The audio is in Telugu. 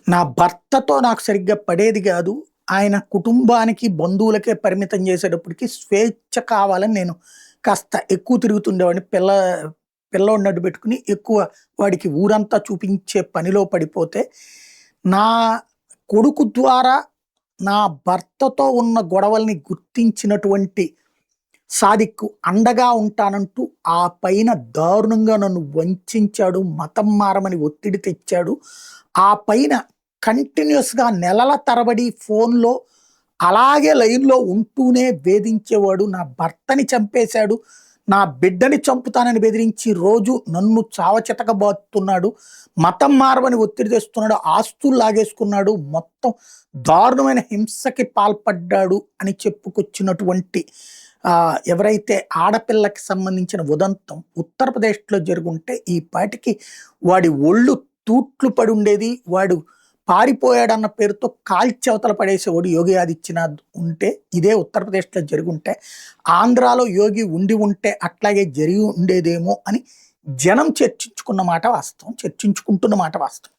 నా భర్తతో నాకు సరిగ్గా పడేది గాదు. ఆయన కుటుంబానికి, బంధువులకే పరిమితం చేసేటప్పటికి స్వేచ్ఛ కావాలని నేను కాస్త ఎక్కువ తిరుగుతుండేవాడిని. పిల్లోడిని అడ్డు పెట్టుకొని ఎక్కువ వాడికి ఊరంతా చూపించే పనిలో పడిపోతే, నా కొడుకు ద్వారా నా భర్తతో ఉన్న గొడవల్ని గుర్తించినటువంటి సాదిక్కు అండగా ఉంటానంటూ ఆ పైన దారుణంగా నన్ను వంచాడు. మతం మారమని ఒత్తిడి తెచ్చాడు. ఆ పైన కంటిన్యూయస్‌గా నెలల తరబడి ఫోన్‌లో అలాగే లైన్‌లో ఉంటూనే వేధించేవాడు. నా భర్తని చంపేశాడు. నా బిడ్డని చంపుతానని బెదిరించి రోజు నన్ను చావచితకబాదుతున్నాడు. మతం మారమని ఒత్తిడి తెస్తున్నాడు. ఆస్తులు లాగేసుకున్నాడు. మొత్తం దారుణమైన హింసకి పాల్పడ్డాడు అని చెప్పుకొచ్చినటువంటి ఎవరైతే ఆడపిల్లకి సంబంధించిన ఉదంతం ఉత్తరప్రదేశ్‌లో జరుగుంటే ఈ పాటికి వాడి ఒళ్ళు తూట్లు పడుండేది. వాడు పారిపోయాడన్న పేరుతో కాల్చి అవతల పడేసేవాడు యోగి ఆదిత్యనాథ్ ఉంటే. ఇదే ఉత్తరప్రదేశ్‌లో జరుగుంటే, ఆంధ్రాలో యోగి ఉండి ఉంటే అట్లాగే జరిగి ఉండేదేమో అని జనం చర్చించుకున్న మాట వాస్తవం. చర్చించుకుంటున్న మాట వాస్తవం.